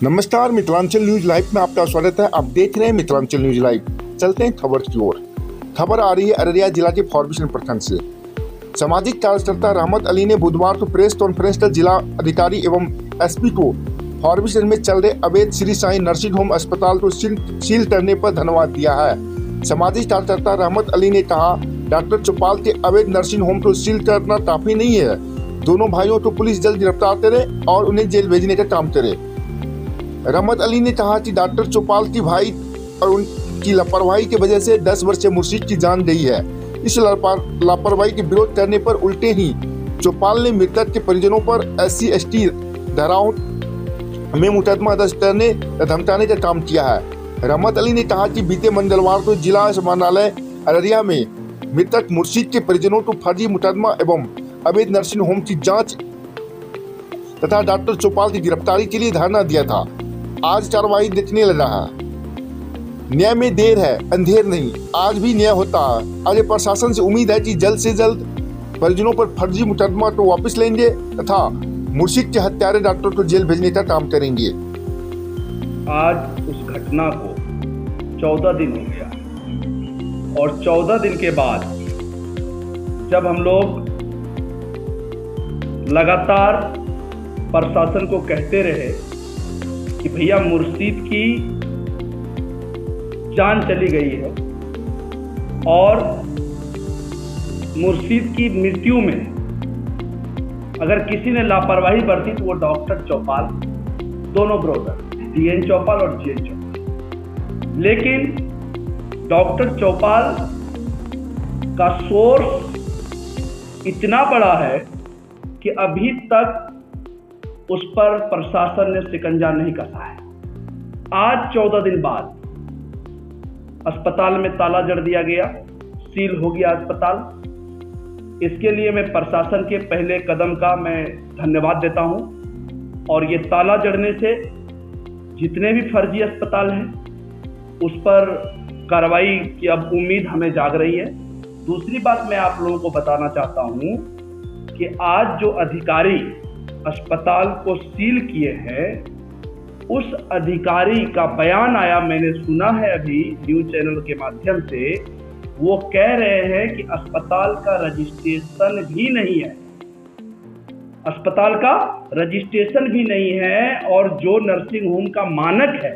नमस्कार, Mithilanchal news live में आपका स्वागत है। आप देख रहे हैं मिथिलांचल न्यूज लाइव। चलते हैं खबर की ओर। खबर आ रही है अररिया जिला के फार्मेशन प्रखंड से। सामाजिक कार्यकर्ता रहमत अली ने बुधवार को प्रेस कॉन्फ्रेंस कर जिला अधिकारी एवं एसपी को फार्मेशन में चल रहे अवैध श्री साईं नर्सिंग होम अस्पताल को सील करने पर धन्यवाद दिया है। सामाजिक कार्यकर्ता रहमत अली ने कहा, डॉक्टर चौपाल के अवैध नर्सिंग होम को सील करना काफी नहीं है। दोनों भाइयों को पुलिस जल्द गिरफ्तार करे और उन्हें जेल भेजने का काम करे। रहमत अली ने कहा कि डॉक्टर चौपाल की भाई और उनकी लापरवाही की वजह से 10 वर्षीय मुर्शीद की जान गई है। इस लापरवाही के विरोध करने पर उल्टे ही चौपाल ने मृतक के परिजनों पर SC/ST धाराओं में मुकदमा दर्ज करने या धमकाने का काम किया है। रहमत अली ने कहा कि बीते मंगलवार को जिला समाहरणालय अररिया में मृतक मुर्शीद के परिजनों को फर्जी मुकदमा एवं अवैध नर्सिंग होम की जांच तथा डॉक्टर चौपाल की गिरफ्तारी के लिए धरना दिया था। आज कार्रवाई देखने लगा है। न्याय में देर है, अंधेर नहीं। आज भी न्याय होता है। आगे प्रशासन से उम्मीद है कि जल्द से जल्द परिजनों पर फर्जी मुकदमा को वापस लेंगे तथा मुर्शीद के हत्यारे डॉक्टर को जेल भेजने का काम करेंगे। आज उस घटना को 14 दिन हो गया और 14 दिन के बाद जब हम लोग लगातार प्रशासन को कहते रहे कि भैया मुर्शीद की जान चली गई है और मुर्शीद की मृत्यु में अगर किसी ने लापरवाही बरती तो वो डॉक्टर चौपाल, दोनों ब्रदर DN चौपाल और JN चौपाल। लेकिन डॉक्टर चौपाल का सोर्स इतना बड़ा है कि अभी तक उस पर प्रशासन ने शिकंजा नहीं कसा है। आज 14 दिन बाद अस्पताल में ताला जड़ दिया गया, सील हो गया अस्पताल। इसके लिए मैं प्रशासन के पहले कदम का मैं धन्यवाद देता हूं और ये ताला जड़ने से जितने भी फर्जी अस्पताल हैं उस पर कार्रवाई की अब उम्मीद हमें जाग रही है। दूसरी बात मैं आप लोगों को बताना चाहता हूं कि आज जो अधिकारी अस्पताल को सील किए हैं उस अधिकारी का बयान आया, मैंने सुना है अभी न्यूज चैनल के माध्यम से। वो कह रहे हैं कि अस्पताल का रजिस्ट्रेशन भी नहीं है, अस्पताल का रजिस्ट्रेशन भी नहीं है और जो नर्सिंग होम का मानक है,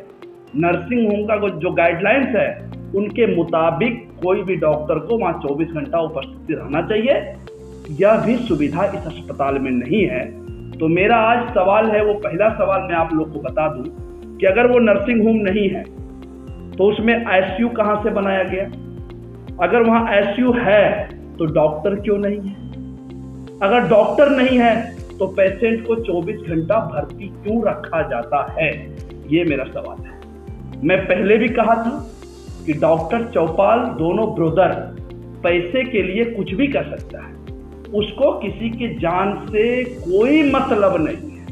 नर्सिंग होम का जो गाइडलाइंस है उनके मुताबिक कोई भी डॉक्टर को वहां 24 घंटा उपस्थित रहना चाहिए। यह भी सुविधा इस अस्पताल में नहीं है। तो मेरा आज सवाल है, वो पहला सवाल मैं आप लोग को बता दूं कि अगर वो नर्सिंग होम नहीं है तो उसमें ICU कहां से बनाया गया? अगर वहां ICU है तो डॉक्टर क्यों नहीं है? अगर डॉक्टर नहीं है तो पेशेंट को 24 घंटा भर्ती क्यों रखा जाता है? ये मेरा सवाल है। मैं पहले भी कहा था कि डॉक्टर चौपाल, दोनों ब्रदर पैसे के लिए कुछ भी कर सकता है। उसको किसी की जान से कोई मतलब नहीं है।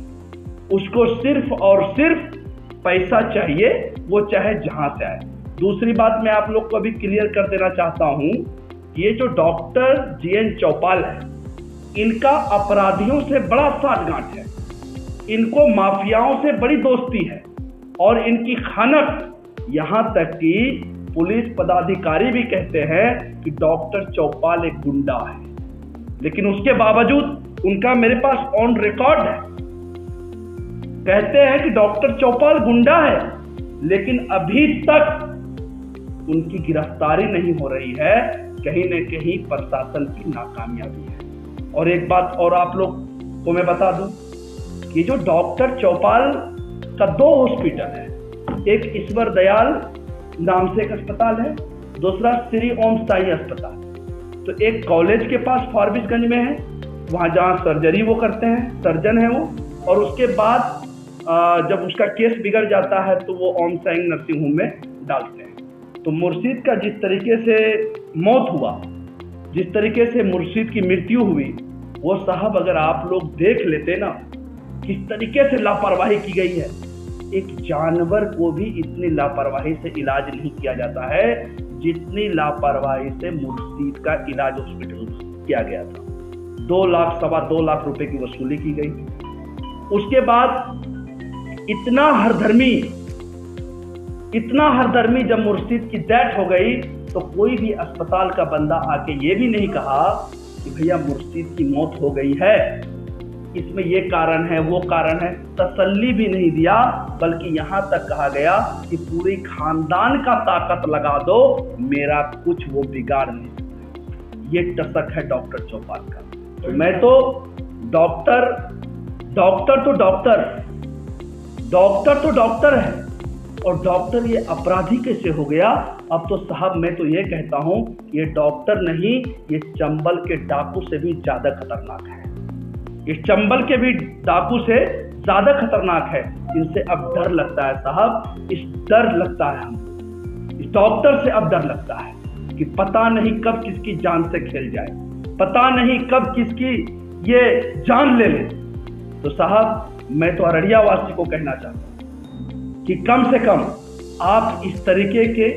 उसको सिर्फ और सिर्फ पैसा चाहिए, वो चाहे जहां से आए। दूसरी बात मैं आप लोग को अभी क्लियर कर देना चाहता हूं, ये जो डॉक्टर JN चौपाल है, इनका अपराधियों से बड़ा साठगांठ है। इनको माफियाओं से बड़ी दोस्ती है और इनकी खानक, यहां तक कि पुलिस पदाधिकारी भी कहते हैं कि डॉक्टर चौपाल एक गुंडा है। लेकिन उसके बावजूद उनका मेरे पास ऑन रिकॉर्ड है, कहते हैं कि डॉक्टर चौपाल गुंडा है, लेकिन अभी तक उनकी गिरफ्तारी नहीं हो रही है। कहीं न कहीं प्रशासन की नाकामयाबी है। और एक बात और आप लोग को मैं बता दूं कि जो डॉक्टर चौपाल का 2 हॉस्पिटल है, एक ईश्वर दयाल नाम से एक अस्पताल है, दूसरा श्री ओम साई अस्पताल। तो एक कॉलेज के पास फारबिसगंज में है, वहाँ जहाँ सर्जरी वो करते हैं, सर्जन है वो, और उसके बाद जब उसका केस बिगड़ जाता है तो वो ओम साई नर्सिंग होम में डालते हैं। तो मुर्शीद का जिस तरीके से मौत हुआ, जिस तरीके से मुर्शीद की मृत्यु हुई, वो साहब अगर आप लोग देख लेते ना किस तरीके से लापरवाही की गई है। एक जानवर को भी इतनी लापरवाही से इलाज नहीं किया जाता है जितनी लापरवाही से मुर्शीद का इलाज हॉस्पिटल किया गया था। 2 लाख, 2.25 लाख रुपए की वसूली की गई। उसके बाद इतना हरधर्मी जब मुर्शिद की डेथ हो गई तो कोई भी अस्पताल का बंदा आके ये भी नहीं कहा कि भैया मुर्शिद की मौत हो गई है, इसमें ये कारण है वो कारण है, तसल्ली भी नहीं दिया, बल्कि यहाँ तक कहा गया कि पूरी खानदान का ताकत लगा दो, मेरा कुछ वो बिगाड़ नहीं सकते। ये टसक है डॉक्टर चौपाल का। मैं तो डॉक्टर तो डॉक्टर है, और डॉक्टर ये अपराधी कैसे हो गया? अब तो साहब मैं तो ये कहता हूं ये डॉक्टर नहीं, ये चंबल के डाकू से भी ज्यादा खतरनाक है। इस चंबल के भी डाकू से ज्यादा खतरनाक है। इनसे अब डर लगता है साहब, डर लगता है हम इस डॉक्टर से अब डर लगता है कि पता नहीं कब किसकी जान से खेल जाए, पता नहीं कब किसकी ये जान ले ले। तो साहब मैं तो अररिया वासी को कहना चाहता हूँ कि कम से कम आप इस तरीके के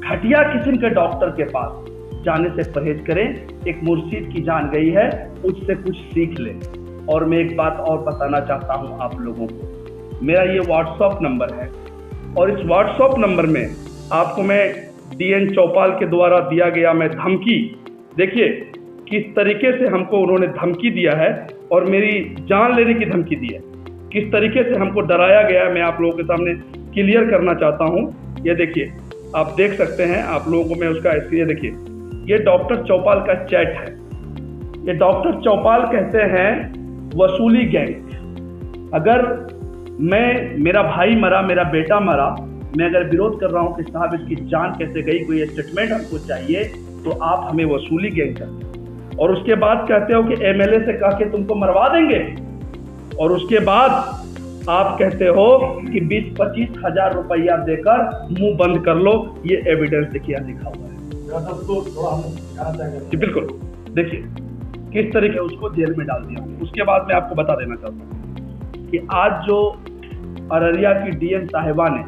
घटिया किस्म के डॉक्टर के पास जाने से परहेज करें। एक मुर्शिद की जान गई है, उससे कुछ सीख लें। और मैं एक बात और बताना चाहता हूं आप लोगों को, मेरा ये व्हाट्सएप नंबर है, और इस व्हाट्सएप नंबर में आपको मैं DN चौपाल के द्वारा दिया गया मैं धमकी, देखिए किस तरीके से हमको उन्होंने धमकी दिया है और मेरी जान लेने की धमकी दी है, किस तरीके से हमको डराया गया है, मैं आप लोगों के सामने क्लियर करना चाहता हूं। ये देखिए, आप देख सकते हैं, आप लोगों को मैं उसका ये देखिए, ये डॉक्टर चौपाल का चैट है। ये डॉक्टर चौपाल कहते हैं वसूली गैंग। अगर मेरा भाई मरा, मेरा बेटा मरा, मैं अगर विरोध कर रहा हूं कि साहब इसकी जान कैसे गई, कोई स्टेटमेंट हमको चाहिए, तो आप हमें वसूली गैंग करते हैं। और उसके बाद कहते हो कि MLA से कह के तुमको मरवा देंगे, और उसके बाद आप कहते हो कि 20-25 हजार रुपया देकर मुंह बंद कर लो। ये एविडेंस देखिए लिखा हुआ है जी, बिल्कुल देखिए किस तरीके उसको जेल में डाल दिया। उसके बाद मैं आपको बता देना चाहता हूँ कि आज जो अररिया की DM साहिबा ने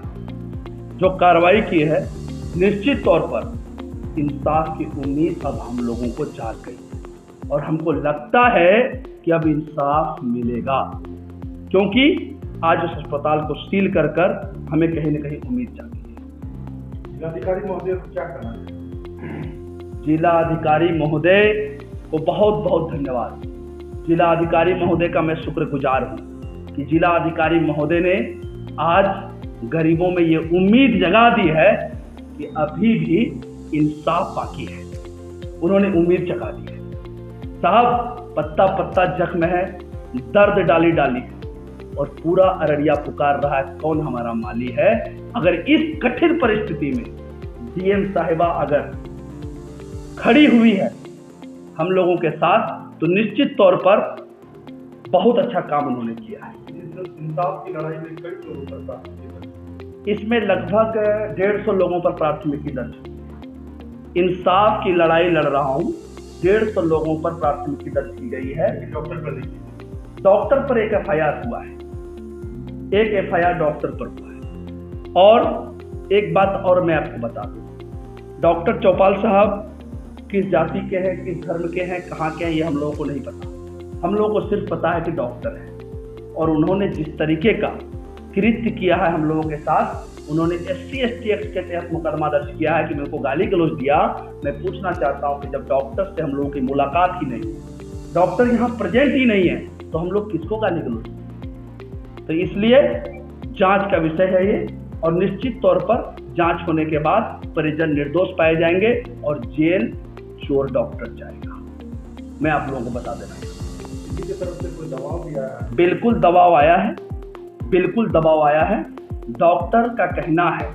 जो कार्रवाई की है, निश्चित तौर पर इंसाफ की उम्मीद अब हम लोगों को जाग गई है, और हमको लगता है कि अब इंसाफ मिलेगा, क्योंकि आज उस अस्पताल को सील कर हमें कहीं न कहीं उम्मीद जागी है। जिलाधिकारी महोदय को क्या करना है? जिला अधिकारी महोदय को बहुत बहुत धन्यवाद। जिला अधिकारी महोदय का मैं शुक्रगुजार हूँ कि जिला अधिकारी महोदय ने आज गरीबों में ये उम्मीद जगा दी है कि अभी भी इंसाफ बाकी है। उन्होंने उम्मीद जगा दी है। साहब पत्ता पत्ता जख्म है, दर्द डाली डाली है, और पूरा अररिया पुकार रहा है कौन हमारा माली है। अगर इस कठिन परिस्थिति में DM साहिबा अगर खड़ी हुई है हम लोगों के साथ, तो निश्चित तौर पर बहुत अच्छा काम उन्होंने किया है। इंसाफ की लड़ाई में कई लोगों पर प्राथमिकी, इसमें लगभग 150 लोगों पर प्राथमिकी दर्ज है। इंसाफ की लड़ाई लड़ रहा हूँ, 150 लोगों पर प्राथमिकी दर्ज की गई है। डॉक्टर पर एक FIR हुआ है, एक FIR डॉक्टर पर हुआ है। और एक बात और मैं आपको बता दूं, डॉक्टर चौपाल साहब किस जाति के हैं, किस धर्म के हैं, कहाँ के हैं, ये हम लोगों को नहीं पता। हम लोगों को सिर्फ पता है कि डॉक्टर है, और उन्होंने जिस तरीके का कृत्य किया है हम लोगों के साथ, उन्होंने SC/ST एक्ट के तहत मुकदमा दर्ज किया है कि मेरे को गाली गलौज दिया। मैं पूछना चाहता हूँ कि जब डॉक्टर से हम लोगों की मुलाकात ही नहीं, डॉक्टर यहाँ प्रेजेंट ही नहीं है, तो हम लोग किसको गाली गलौज? तो इसलिए जांच का विषय है ये, और निश्चित तौर पर जांच होने के बाद परिजन निर्दोष पाए जाएंगे और जेल चोर डॉक्टर जाएगा। मैं आप लोगों को बता देना किसी की तरफ से कोई दबाव भी आया है? बिल्कुल दबाव आया है, बिल्कुल दबाव आया है। डॉक्टर का कहना है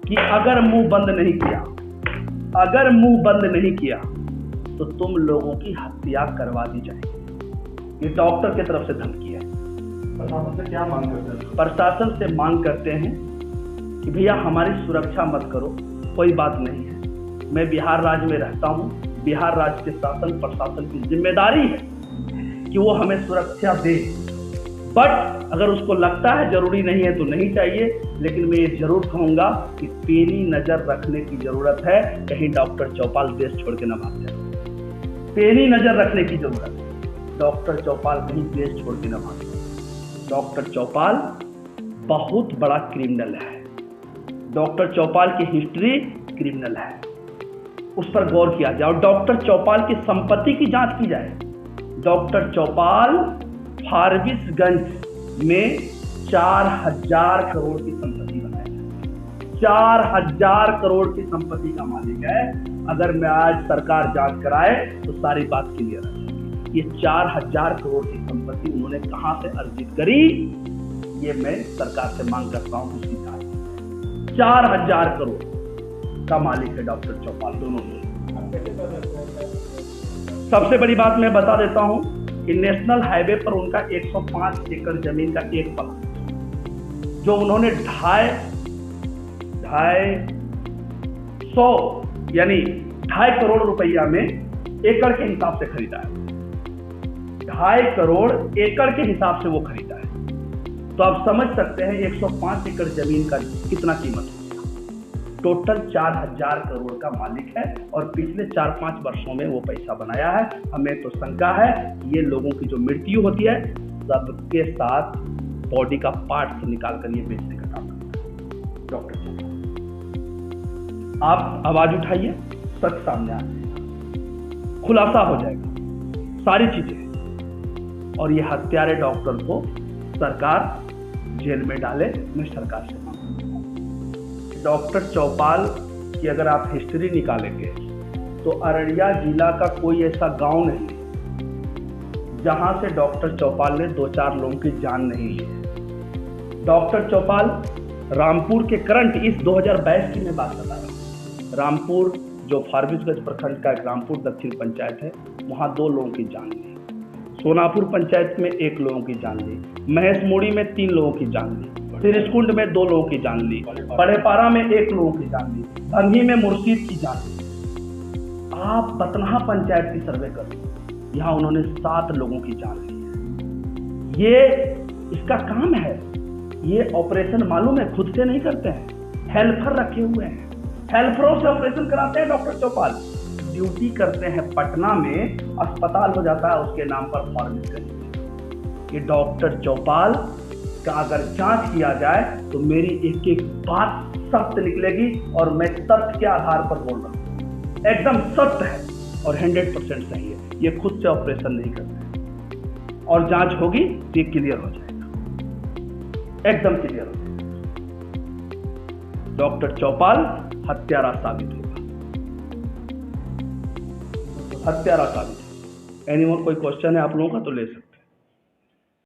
कि अगर मुंह बंद नहीं किया तो तुम लोगों की हत्या करवा दी जाएगी। ये डॉक्टर की तरफ से धमकी है। प्रशासन से क्या मांग करते हैं? प्रशासन से मांग करते हैं कि भैया हमारी सुरक्षा मत करो, कोई बात नहीं है। मैं बिहार राज्य में रहता हूँ, बिहार राज्य के शासन प्रशासन की जिम्मेदारी है कि वो हमें सुरक्षा दे, बट अगर उसको लगता है जरूरी नहीं है तो नहीं चाहिए। लेकिन मैं ये जरूर कहूँगा कि पेनी नजर रखने की जरूरत है, कहीं डॉक्टर चौपाल देश छोड़ के न भाग जाए। पेनी नजर रखने की जरूरत है, डॉक्टर चौपाल कहीं देश छोड़ के न भाग जाए। डॉक्टर चौपाल बहुत बड़ा क्रिमिनल है। डॉक्टर चौपाल की हिस्ट्री क्रिमिनल है, उस पर गौर किया जाए और डॉक्टर चौपाल की संपत्ति की जांच की जाए। डॉक्टर चौपाल फारबिसगंज में 4000 करोड़ की संपत्ति बनाई है, 4000 करोड़ की संपत्ति का मालिक है। अगर मैं आज सरकार जांच कराए तो सारी बात क्लियर है। ये 4000 करोड़ की संपत्ति उन्होंने कहां से अर्जित करी, ये मैं सरकार से मांग करता हूं उसकी जांच। 4000 करोड़ का मालिक है डॉक्टर चौपाल, दोनों लोग। सबसे बड़ी बात मैं बता देता हूं कि नेशनल हाईवे पर उनका 105 एकड़ जमीन का एक प्लॉट जो उन्होंने 2.5 करोड़ रुपया में एकड़ के हिसाब से खरीदा है। 2.5 करोड़ एकड़ के हिसाब से वो खरीदा है। तो आप समझ सकते हैं 105 एकड़ जमीन का कितना कीमत है। टोटल 4000 करोड़ का मालिक है और पिछले 4-5 वर्षों में वो पैसा बनाया है। हमें तो शंका है ये लोगों की जो मृत्यु होती है सबके साथ बॉडी का पार्ट निकाल कर ये बेचने का काम करता है डॉक्टर चौपाल। आप आवाज उठाइए, सच सामने आ जाएगा, खुलासा हो जाएगा सारी चीजें। और ये हत्यारे डॉक्टर को सरकार जेल में डाले, मैं सरकार से मांगता हूं। डॉक्टर चौपाल की अगर आप हिस्ट्री निकालेंगे तो अररिया जिला का कोई ऐसा गांव नहीं जहां से डॉक्टर चौपाल ने 2-4 लोगों की जान नहीं ली है। डॉक्टर चौपाल रामपुर के करंट इस 2022 की मैं बात बता रहा हूँ। रामपुर जो फारबिसगंज प्रखंड का एक रामपुर दक्षिण पंचायत है, वहां 2 लोगों की जान ली। सोनापुर पंचायत में 1 लोगों की जान ली, महेशमुड़ी में 3 लोगों की जान ली, सिरिसकुंड में 2 लोगों की जान ली, पड़ेपारा में 1 लोगों की जान ली, भंगी में मुर्शीद की जान ली। आप बतनहा पंचायत की सर्वे करो, यहाँ उन्होंने 7 लोगों की जान ली। ये इसका काम है। ये ऑपरेशन मालूम है खुद से नहीं करते हैं, हेल्पर रखे हुए हैं, हेल्परों से ऑपरेशन कराते हैं डॉक्टर चौपाल। ड्यूटी करते हैं पटना में, अस्पताल हो जाता है उसके नाम पर फारबिसगंज। ये डॉक्टर चौपाल का अगर जांच किया जाए तो मेरी एक एक बात सत्य निकलेगी और मैं तथ्य के आधार पर बोल रहा हूं, एकदम सत्य है और 100% सही है। ये खुद से ऑपरेशन नहीं करते और जांच होगी तो ये क्लियर हो जाएगा, एकदम क्लियर हो जाएगा। डॉक्टर चौपाल हत्यारा साबित होगा, हत्यारा साबित। एनीवन कोई क्वेश्चन है आप लोगों का तो ले सकते।